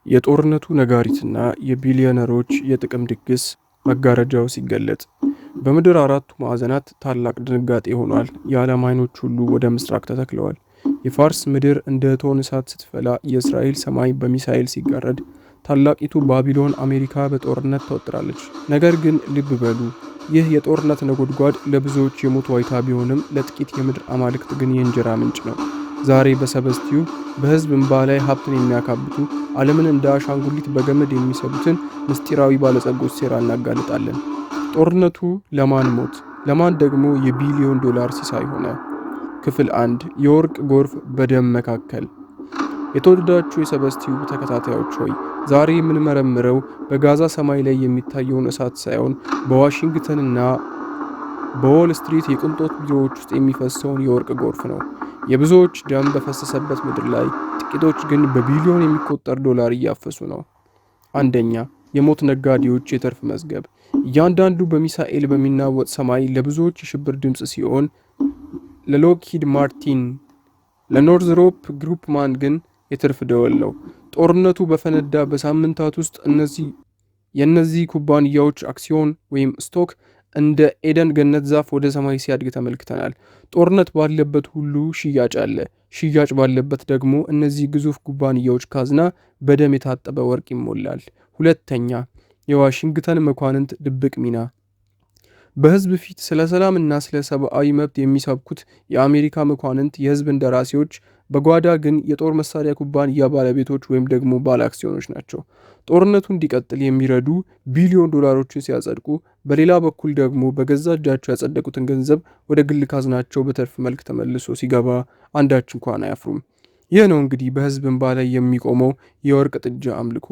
የጦርነቱ ነጋሪትና የቢሊዮነሮች የጥቅም ድግስ መጋረጃው ሲገለጥ በምድር አራቱ ማዕዘናት ታላቅ ድንጋጤ ሆኗል። የዓለም አይኖች ሁሉ ወደ ምስራቅ ተተክለዋል። የፋርስ ምድር እንደ እቶን እሳት ስትፈላ፣ የእስራኤል ሰማይ በሚሳኤል ሲጋረድ፣ ታላቂቱ ባቢሎን አሜሪካ በጦርነት ተወጥራለች። ነገር ግን ልብ በሉ፣ ይህ የጦርነት ነጎድጓድ ለብዙዎች የሞት ዋይታ ቢሆንም ለጥቂት የምድር አማልክት ግን የእንጀራ ምንጭ ነው። ዛሬ በሰበስቲዩ በህዝብ እንባ ላይ ሀብትን የሚያካብቱ ዓለምን እንደ አሻንጉሊት በገመድ የሚሰቡትን ምስጢራዊ ባለጸጎች ሴራ እናጋልጣለን። ጦርነቱ ለማን ሞት፣ ለማን ደግሞ የቢሊዮን ዶላር ሲሳይ ሆነ? ክፍል 1 የወርቅ ጎርፍ በደም መካከል። የተወደዳችሁ የሰበስቲዩ ተከታታዮች ሆይ ዛሬ የምንመረምረው በጋዛ ሰማይ ላይ የሚታየውን እሳት ሳይሆን በዋሽንግተንና በዎል ስትሪት የቅንጦት ቢሮዎች ውስጥ የሚፈሰውን የወርቅ ጎርፍ ነው። የብዙዎች ደም በፈሰሰበት ምድር ላይ ጥቂቶች ግን በቢሊዮን የሚቆጠር ዶላር እያፈሱ ነው። አንደኛ፣ የሞት ነጋዴዎች የትርፍ መዝገብ። እያንዳንዱ በሚሳኤል በሚናወጥ ሰማይ ለብዙዎች የሽብር ድምፅ ሲሆን፣ ለሎክሂድ ማርቲን፣ ለኖርዝሮፕ ግሩፕማን ግን የትርፍ ደወል ነው። ጦርነቱ በፈነዳ በሳምንታት ውስጥ የእነዚህ ኩባንያዎች አክሲዮን ወይም ስቶክ እንደ ኤደን ገነት ዛፍ ወደ ሰማይ ሲያድግ ተመልክተናል። ጦርነት ባለበት ሁሉ ሽያጭ አለ። ሽያጭ ባለበት ደግሞ እነዚህ ግዙፍ ኩባንያዎች ካዝና በደም የታጠበ ወርቅ ይሞላል። ሁለተኛ፣ የዋሽንግተን መኳንንት ድብቅ ሚና። በህዝብ ፊት ስለ ሰላምና ስለ ሰብአዊ መብት የሚሰብኩት የአሜሪካ መኳንንት የህዝብ እንደራሴዎች በጓዳ ግን የጦር መሳሪያ ኩባንያ ባለቤቶች ወይም ደግሞ ባለ አክሲዮኖች ናቸው። ጦርነቱ እንዲቀጥል የሚረዱ ቢሊዮን ዶላሮችን ሲያጸድቁ፣ በሌላ በኩል ደግሞ በገዛ እጃቸው ያጸደቁትን ገንዘብ ወደ ግል ካዝናቸው በትርፍ መልክ ተመልሶ ሲገባ አንዳች እንኳን አያፍሩም። ይህ ነው እንግዲህ በህዝብ እንባ ላይ የሚቆመው የወርቅ ጥጃ አምልኮ።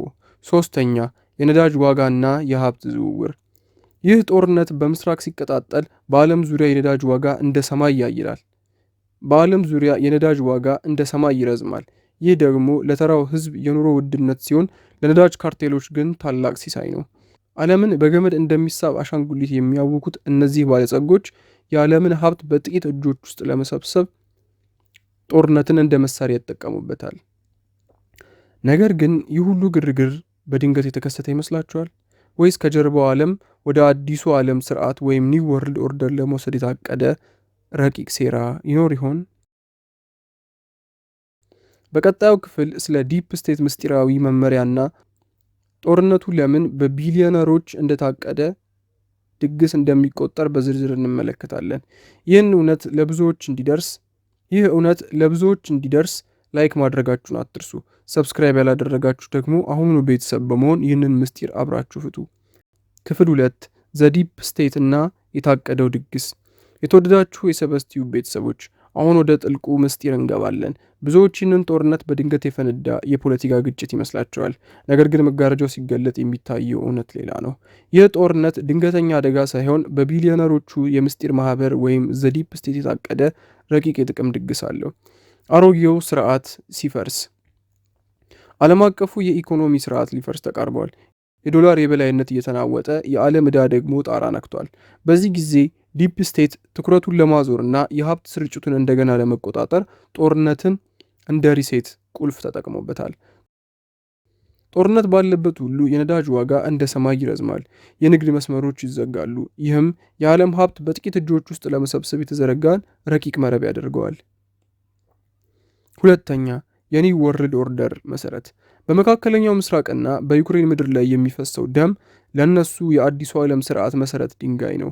ሶስተኛ፣ የነዳጅ ዋጋና የሀብት ዝውውር። ይህ ጦርነት በምስራቅ ሲቀጣጠል በዓለም ዙሪያ የነዳጅ ዋጋ እንደ ሰማይ ያይላል። በዓለም ዙሪያ የነዳጅ ዋጋ እንደ ሰማይ ይረዝማል። ይህ ደግሞ ለተራው ህዝብ የኑሮ ውድነት ሲሆን፣ ለነዳጅ ካርቴሎች ግን ታላቅ ሲሳይ ነው። ዓለምን በገመድ እንደሚሳብ አሻንጉሊት የሚያውኩት እነዚህ ባለጸጎች የዓለምን ሀብት በጥቂት እጆች ውስጥ ለመሰብሰብ ጦርነትን እንደ መሳሪያ ይጠቀሙበታል። ነገር ግን ይህ ሁሉ ግርግር በድንገት የተከሰተ ይመስላችኋል? ወይስ ከጀርባው ዓለም ወደ አዲሱ ዓለም ስርዓት ወይም ኒው ወርልድ ኦርደር ለመውሰድ የታቀደ ረቂቅ ሴራ ይኖር ይሆን? በቀጣዩ ክፍል ስለ ዲፕ ስቴት ምስጢራዊ መመሪያና ጦርነቱ ለምን በቢሊዮነሮች እንደታቀደ ድግስ እንደሚቆጠር በዝርዝር እንመለከታለን። ይህ እውነት ለብዙዎች እንዲደርስ ላይክ ማድረጋችሁን አትርሱ። ሰብስክራይብ ያላደረጋችሁ ደግሞ አሁኑኑ ቤተሰብ በመሆን ይህንን ምስጢር አብራችሁ ፍቱ። ክፍል 2 ዘ ዲፕ ስቴት እና የታቀደው ድግስ። የተወደዳችሁ የሰበስቲዩ ቤተሰቦች አሁን ወደ ጥልቁ ምስጢር እንገባለን። ብዙዎች ይህንን ጦርነት በድንገት የፈነዳ የፖለቲካ ግጭት ይመስላቸዋል። ነገር ግን መጋረጃው ሲገለጥ የሚታየው እውነት ሌላ ነው። ይህ ጦርነት ድንገተኛ አደጋ ሳይሆን በቢሊዮነሮቹ የምስጢር ማህበር ወይም ዘ ዲፕ ስቴት የታቀደ ረቂቅ የጥቅም ድግስ አለው። አሮጌው ስርዓት ሲፈርስ። ዓለም አቀፉ የኢኮኖሚ ስርዓት ሊፈርስ ተቃርቧል። የዶላር የበላይነት እየተናወጠ የዓለም ዕዳ ደግሞ ጣራ ነክቷል። በዚህ ጊዜ ዲፕ ስቴት ትኩረቱን ለማዞር እና የሀብት ስርጭቱን እንደገና ለመቆጣጠር ጦርነትን እንደ ሪሴት ቁልፍ ተጠቅሞበታል። ጦርነት ባለበት ሁሉ የነዳጅ ዋጋ እንደ ሰማይ ይረዝማል። የንግድ መስመሮች ይዘጋሉ። ይህም የዓለም ሀብት በጥቂት እጆች ውስጥ ለመሰብሰብ የተዘረጋን ረቂቅ መረብ ያደርገዋል። ሁለተኛ፣ የኒው ወርልድ ኦርደር መሰረት። በመካከለኛው ምስራቅና በዩክሬን ምድር ላይ የሚፈሰው ደም ለነሱ የአዲሱ ዓለም ስርዓት መሰረት ድንጋይ ነው።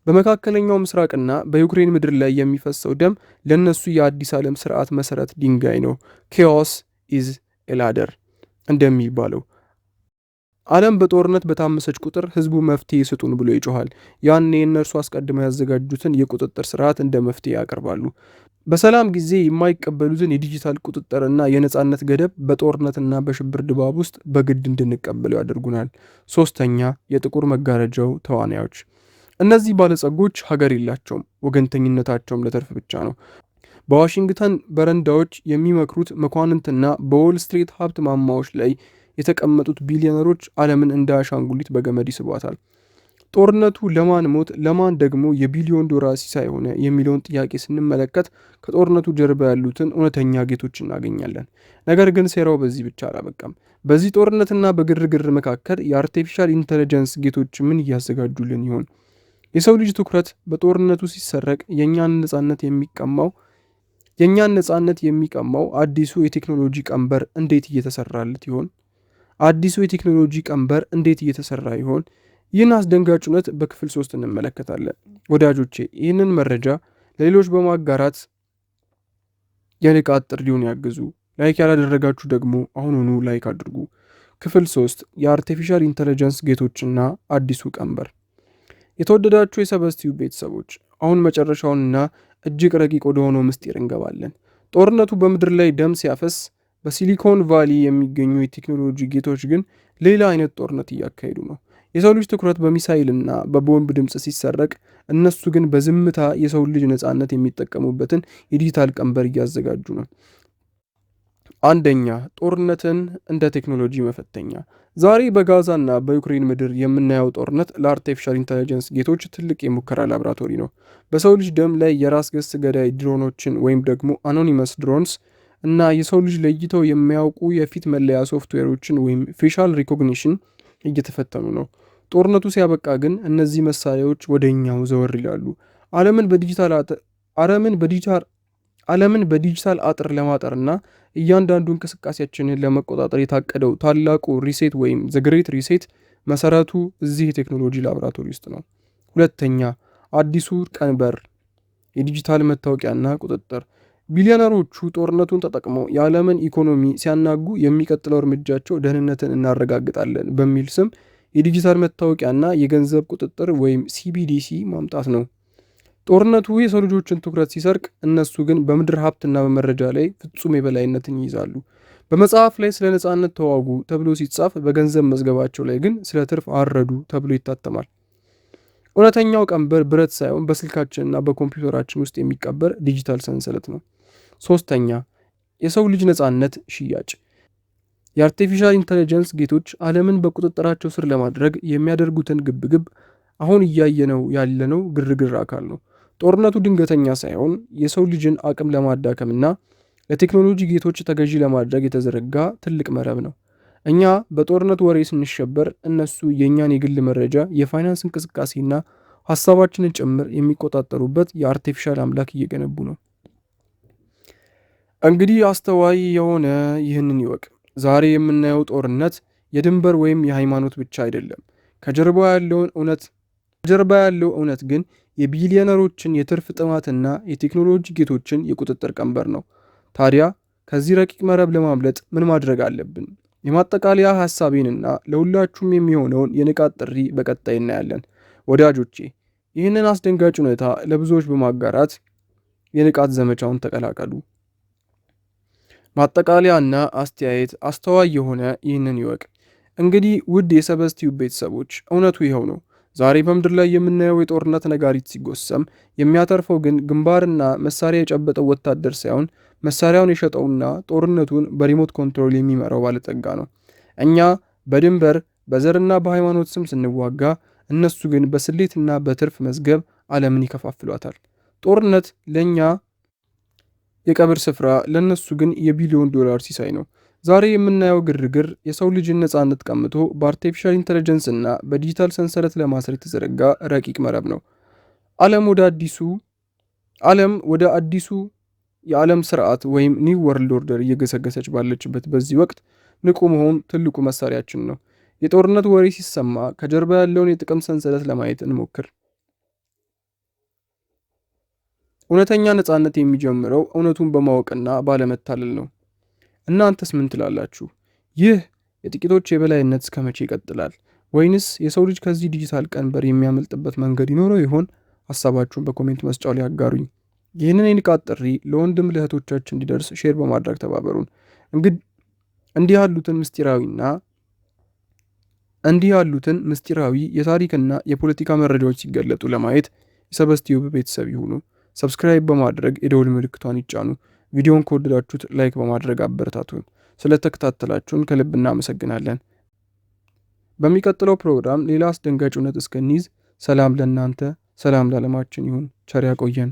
በመካከለኛው ምስራቅና በዩክሬን ምድር ላይ የሚፈሰው ደም ለነሱ የአዲስ ዓለም ስርዓት መሰረት ድንጋይ ነው። ኬኦስ ኢዝ ኤላደር እንደሚባለው ዓለም በጦርነት በታመሰች ቁጥር ህዝቡ መፍትሄ ስጡን ብሎ ይጮሃል። ያኔ እነርሱ አስቀድመው ያዘጋጁትን የቁጥጥር ስርዓት እንደ መፍትሄ ያቀርባሉ። በሰላም ጊዜ የማይቀበሉትን የዲጂታል ቁጥጥርና የነጻነት ገደብ በጦርነትና በሽብር ድባብ ውስጥ በግድ እንድንቀበለው ያደርጉናል። ሶስተኛ፣ የጥቁር መጋረጃው ተዋናዮች። እነዚህ ባለጸጎች ሀገር የላቸውም። ወገንተኝነታቸውም ለትርፍ ብቻ ነው። በዋሽንግተን በረንዳዎች የሚመክሩት መኳንንትና በዎል ስትሪት ሀብት ማማዎች ላይ የተቀመጡት ቢሊዮነሮች ዓለምን እንደ አሻንጉሊት በገመድ ይስቧታል። ጦርነቱ ለማን ሞት ለማን ደግሞ የቢሊዮን ዶላር ሲሳይ ሆነ የሚለውን ጥያቄ ስንመለከት ከጦርነቱ ጀርባ ያሉትን እውነተኛ ጌቶች እናገኛለን። ነገር ግን ሴራው በዚህ ብቻ አላበቃም። በዚህ ጦርነትና በግርግር መካከል የአርቲፊሻል ኢንተለጀንስ ጌቶች ምን እያዘጋጁልን ይሆን? የሰው ልጅ ትኩረት በጦርነቱ ሲሰረቅ የእኛን ነጻነት የሚቀማው አዲሱ የቴክኖሎጂ ቀንበር እንዴት እየተሰራለት ይሆን? አዲሱ የቴክኖሎጂ ቀንበር እንዴት እየተሰራ ይሆን? ይህን አስደንጋጭ እውነት በክፍል 3 እንመለከታለን። ወዳጆቼ ይህንን መረጃ ለሌሎች በማጋራት የንቃት ጥሪውን ያግዙ። ላይክ ያላደረጋችሁ ደግሞ አሁኑኑ ላይክ አድርጉ። ክፍል 3 የአርቲፊሻል ኢንተለጀንስ ጌቶችና አዲሱ ቀንበር። የተወደዳችሁ የሰበስቲው ቤተሰቦች አሁን መጨረሻውንና እጅግ ረቂቅ ወደሆነው ምስጢር እንገባለን። ጦርነቱ በምድር ላይ ደም ሲያፈስ፣ በሲሊኮን ቫሊ የሚገኙ የቴክኖሎጂ ጌቶች ግን ሌላ አይነት ጦርነት እያካሄዱ ነው። የሰው ልጅ ትኩረት በሚሳይልና በቦምብ ድምፅ ሲሰረቅ፣ እነሱ ግን በዝምታ የሰው ልጅ ነፃነት የሚጠቀሙበትን የዲጂታል ቀንበር እያዘጋጁ ነው። አንደኛ፣ ጦርነትን እንደ ቴክኖሎጂ መፈተኛ። ዛሬ በጋዛና በዩክሬን ምድር የምናየው ጦርነት ለአርቲፊሻል ኢንተለጀንስ ጌቶች ትልቅ የሙከራ ላብራቶሪ ነው። በሰው ልጅ ደም ላይ የራስ ገዝ ገዳይ ድሮኖችን ወይም ደግሞ አኖኒመስ ድሮንስ እና የሰው ልጅ ለይተው የሚያውቁ የፊት መለያ ሶፍትዌሮችን ወይም ፌሻል ሪኮግኒሽን እየተፈተኑ ነው። ጦርነቱ ሲያበቃ ግን እነዚህ መሳሪያዎች ወደ እኛው ዘወር ይላሉ። ዓለምን በዲጂታል አጥር ለማጠርና እያንዳንዱ እንቅስቃሴያችንን ለመቆጣጠር የታቀደው ታላቁ ሪሴት ወይም ዘግሬት ሪሴት መሰረቱ እዚህ የቴክኖሎጂ ላቦራቶሪ ውስጥ ነው። ሁለተኛ፣ አዲሱ ቀንበር የዲጂታል መታወቂያና ቁጥጥር። ቢሊዮነሮቹ ጦርነቱን ተጠቅመው የዓለምን ኢኮኖሚ ሲያናጉ የሚቀጥለው እርምጃቸው ደህንነትን እናረጋግጣለን በሚል ስም የዲጂታል መታወቂያና የገንዘብ ቁጥጥር ወይም ሲቢዲሲ ማምጣት ነው። ጦርነቱ የሰው ልጆችን ትኩረት ሲሰርቅ፣ እነሱ ግን በምድር ሀብትና በመረጃ ላይ ፍጹም የበላይነትን ይይዛሉ። በመጽሐፍ ላይ ስለ ነጻነት ተዋጉ ተብሎ ሲጻፍ፣ በገንዘብ መዝገባቸው ላይ ግን ስለ ትርፍ አረዱ ተብሎ ይታተማል። እውነተኛው ቀንበር ብረት ሳይሆን በስልካችንና በኮምፒውተራችን ውስጥ የሚቀበር ዲጂታል ሰንሰለት ነው። ሶስተኛ፣ የሰው ልጅ ነጻነት ሽያጭ። የአርቲፊሻል ኢንተለጀንስ ጌቶች ዓለምን በቁጥጥራቸው ስር ለማድረግ የሚያደርጉትን ግብግብ አሁን እያየነው ያለነው ግርግር አካል ነው። ጦርነቱ ድንገተኛ ሳይሆን የሰው ልጅን አቅም ለማዳከምና ለቴክኖሎጂ ጌቶች ተገዢ ለማድረግ የተዘረጋ ትልቅ መረብ ነው። እኛ በጦርነት ወሬ ስንሸበር፣ እነሱ የእኛን የግል መረጃ፣ የፋይናንስ እንቅስቃሴና ሀሳባችንን ጭምር የሚቆጣጠሩበት የአርቲፊሻል አምላክ እየገነቡ ነው። እንግዲህ አስተዋይ የሆነ ይህንን ይወቅ። ዛሬ የምናየው ጦርነት የድንበር ወይም የሃይማኖት ብቻ አይደለም። ከጀርባ ያለው እውነት ግን የቢሊዮነሮችን የትርፍ ጥማትና የቴክኖሎጂ ጌቶችን የቁጥጥር ቀንበር ነው። ታዲያ ከዚህ ረቂቅ መረብ ለማምለጥ ምን ማድረግ አለብን? የማጠቃለያ ሐሳቤንና ለሁላችሁም የሚሆነውን የንቃት ጥሪ በቀጣይ እናያለን። ወዳጆቼ ይህንን አስደንጋጭ ሁኔታ ለብዙዎች በማጋራት የንቃት ዘመቻውን ተቀላቀሉ። ማጠቃለያና አስተያየት አስተዋይ የሆነ ይህንን ይወቅ። እንግዲህ ውድ የሰበስቲው ቤተሰቦች እውነቱ ይኸው ነው። ዛሬ በምድር ላይ የምናየው የጦርነት ነጋሪት ሲጎሰም የሚያተርፈው ግን ግንባርና መሳሪያ የጨበጠው ወታደር ሳይሆን መሳሪያውን የሸጠውና ጦርነቱን በሪሞት ኮንትሮል የሚመራው ባለጠጋ ነው። እኛ በድንበር በዘርና በሃይማኖት ስም ስንዋጋ፣ እነሱ ግን በስሌትና በትርፍ መዝገብ ዓለምን ይከፋፍሏታል። ጦርነት ለእኛ የቀብር ስፍራ፣ ለእነሱ ግን የቢሊዮን ዶላር ሲሳይ ነው። ዛሬ የምናየው ግርግር የሰው ልጅን ነጻነት ቀምቶ በአርቲፊሻል ኢንተለጀንስ እና በዲጂታል ሰንሰለት ለማሰር የተዘረጋ ረቂቅ መረብ ነው። ዓለም ወደ አዲሱ የዓለም ስርዓት ወይም ኒው ወርልድ ኦርደር እየገሰገሰች ባለችበት በዚህ ወቅት ንቁ መሆን ትልቁ መሳሪያችን ነው። የጦርነት ወሬ ሲሰማ ከጀርባ ያለውን የጥቅም ሰንሰለት ለማየት እንሞክር። እውነተኛ ነጻነት የሚጀምረው እውነቱን በማወቅና ባለመታለል ነው። እናንተስ ምን ትላላችሁ? ይህ የጥቂቶች የበላይነት እስከ መቼ ይቀጥላል? ወይንስ የሰው ልጅ ከዚህ ዲጂታል ቀንበር የሚያመልጥበት መንገድ ይኖረው ይሆን? ሀሳባችሁን በኮሜንት መስጫው ላይ አጋሩኝ። ይህንን የንቃት ጥሪ ለወንድም ለእህቶቻችን እንዲደርስ ሼር በማድረግ ተባበሩን። እንዲህ ያሉትን ምስጢራዊ የታሪክና የፖለቲካ መረጃዎች ሲገለጡ ለማየት የሰበስቲዩብ ቤተሰብ ይሁኑ። ሰብስክራይብ በማድረግ የደውል ምልክቷን ይጫኑ። ቪዲዮን ከወደዳችሁት ላይክ በማድረግ አበረታቱን። ስለተከታተላችሁን ከልብ እናመሰግናለን። በሚቀጥለው ፕሮግራም ሌላ አስደንጋጭ እውነት እስከንይዝ ሰላም ለእናንተ፣ ሰላም ለዓለማችን ይሁን። ቸር ያቆየን።